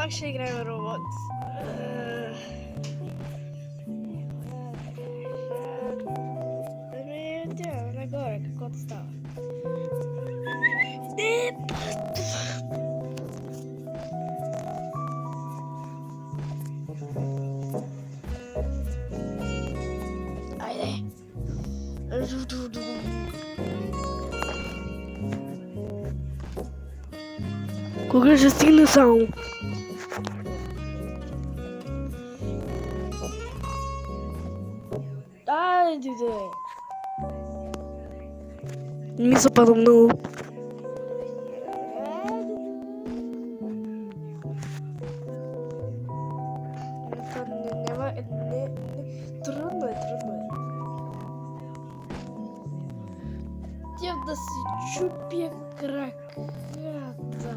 Пак ще играем Roblox. Отиваме нагоре, каквото става. Не, айде. Кога ще стигна само? Айде. Не ми се пада много. Трудно е. Тя да си чупя краката.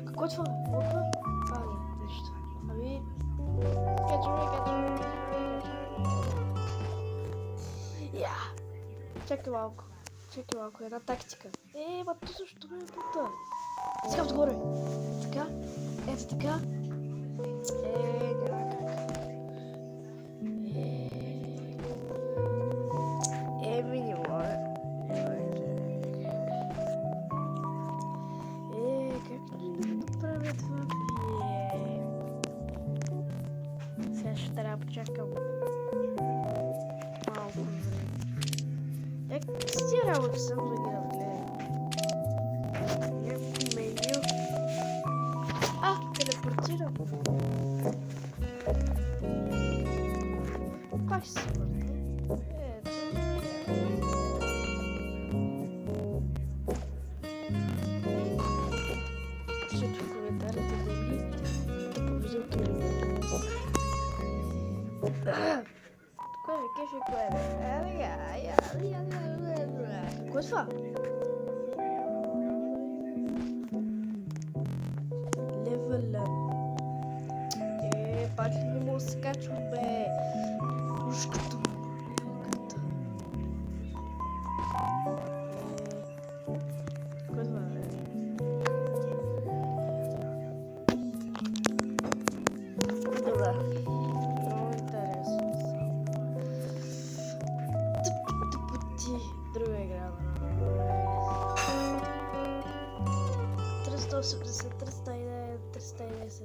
Какво е това? Лъка? Не, нещо. Ами... Качваме. Я! Чакай малко, една тактика. Ма то също ме бута. Сега отгоре. Така. Ето така. Няма как. Не мога. Как да правя това? Сега ще трябва да почакам малко време. Как с тия работи съм да ги разгледам? Някакво меню. Телепортирам. Пак ще се върна. Ето. Пишете в коментарите дали да победил Кирил. Кой ме кефи, кой ме? Какво е това? Пак ли не мога да се качвам, бе? Ушката му болката. Кой това, бе? Добре. Много интересно. Тъпоти. Друга игра. 380, 309, 310.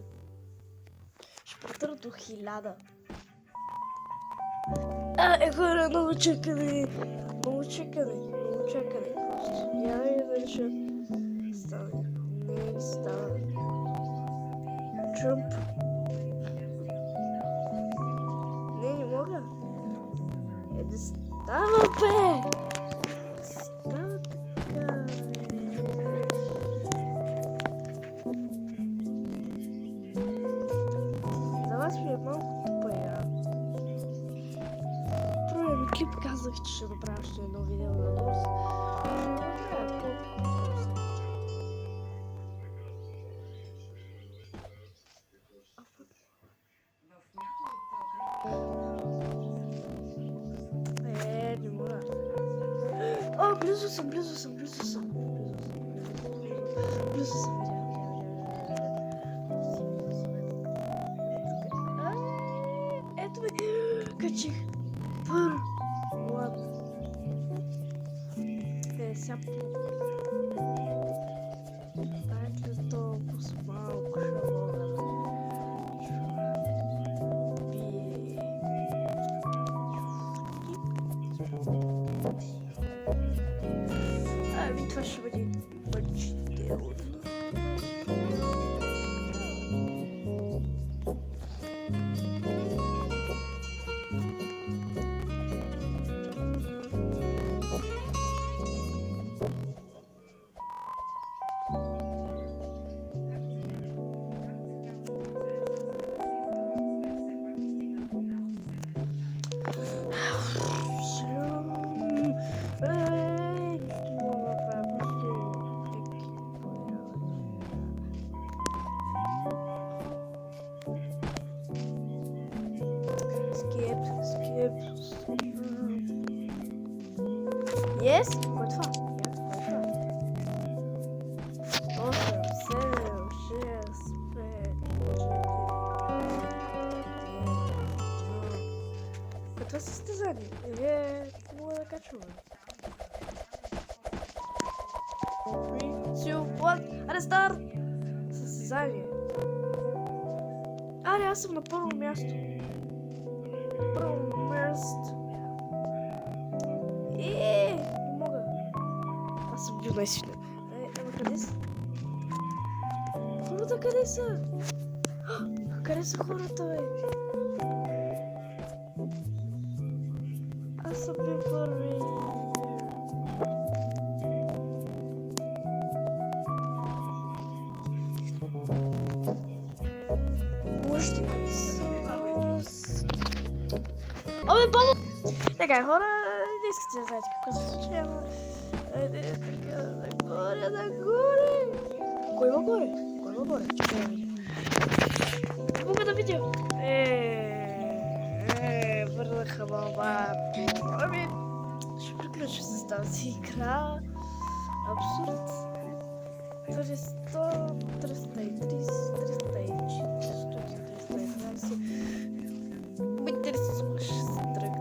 Ще претърна до 1000. Хора, много чакане. Просто я да реша. Става. Не става. Джъмп. Не мога. Да става, бе! Става така, за вас ми е малко тупа игра. Първият клип казах, че ще направя още едно видео на DOS. Не мога. Близо съм. Ето ме. Качих. Ладно. Сега дайте ли толкова малко ще мога да бие. Ами това ще бъде мъчително. Yes? Кой е това? Кой е това? 8, 7, 6, 5, 4, 3, 2. Какво състезание? Мога да качваме. 3, 2, 1, аре старт! Състезание. Аре, аз съм на първо място. Първо място. Не мога. Аз съм бил най-силен. Ама къде са? Хората къде са? Къде са хората, бе? Аз съм бил първи. Абе, баба! Така, хора, не искате да знаете какво се случи, ама... Нагоре! Кой има горе? Кой има горе? Чакай да видя. Не мога да видя. Върнаха мамато. Ами, ще приключа с тази игра. Абсурд. 300, 330, 340, 320. Ме интересуваш стръкта.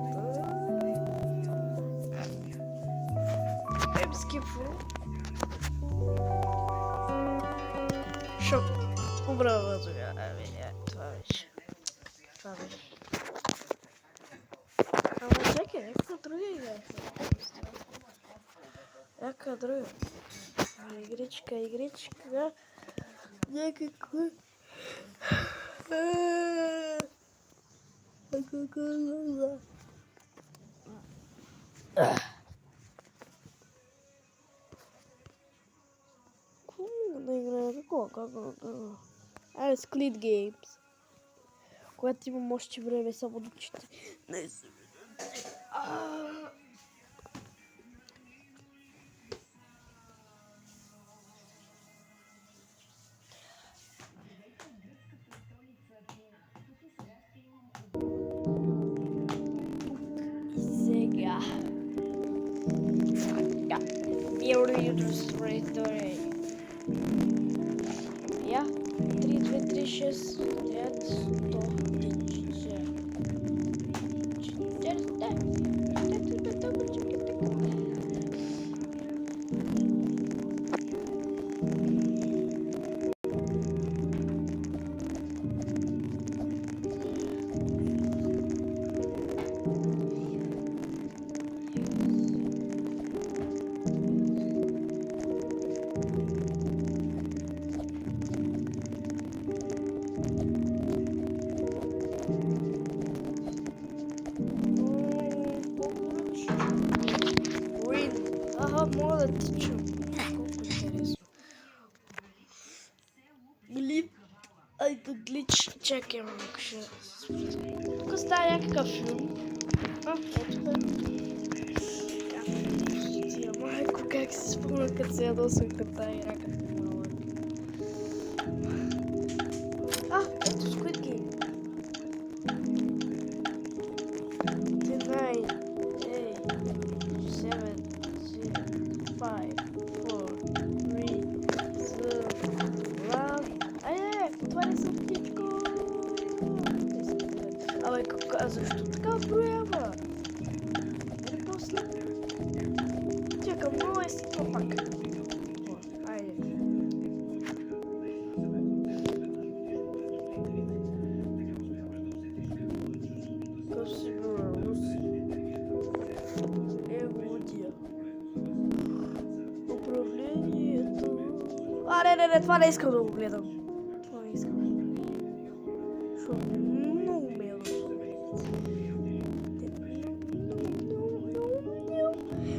Скипвам. Шоп. Убрава тогава. Това беше. Ама чакай, някаква друга игра. Някаква друга. Игричка. Някаква. Айде, Squid Games. Когато имам още време, само да чете. Сега. Я. 3, 2, 3, 6, 9, мога да ти чу. Колко интересно. Ай, да глич. Чакай, малко ще... Тук става някакъв филм. Ето бе. Майко, как си спомня, като се ядосвах към тази игра, като малък. Ето Squid Game. 9, 8, 7, 5, 4, 3, 2, 1. Това не съм птичко. Абе, защо така броява? Не после. Чакай, много е си това пак. Айде. Как си броя? Водия. Управлението. Не, това не искам да го гледам. Това не искам. Защото много ме е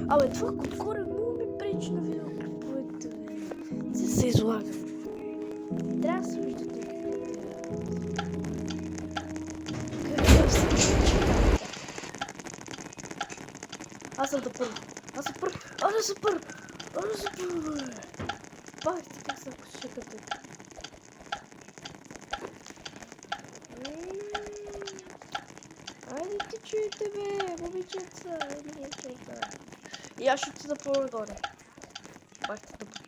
Абе, това отгоре много ми пречи на видеоклиповете. Се излага. Трябва да се виждате какъв се вижда. Аз съм първо. Пак така са кошеката. Айде ти чуете, бе, момиченца. И аз ще отида по-горе. Бахте да бъде.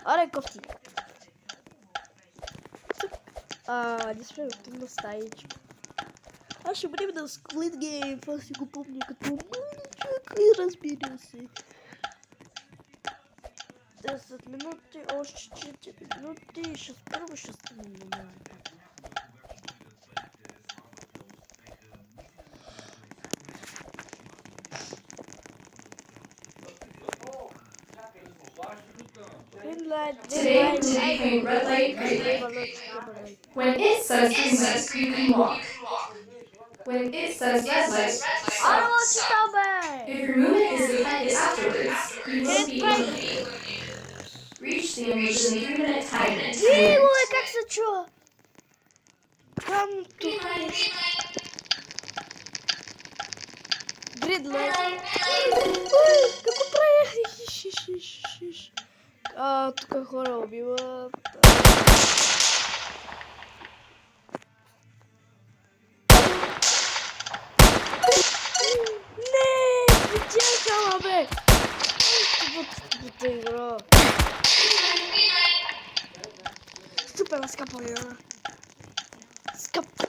Аре, кофти. Не сме отивам на стаичка. Аз ще бъдем на Squid Game. Това си го помня като мъничък и разбира се. 10 минути, още 4 минути. Първо ще стане. Today we'll be playing red light, green light. When it says green light, walk. When it says red light, stop. If your movement is dependent afterwards, you will be eliminated. Reach the image in the 3-minute time limit. Ой, как се чува? Там тук. Гридлайт. Ой, како прави? Тук хора убиват. Не, видяха, бе. Тъпата игра. Супер скъпа. Скъпа.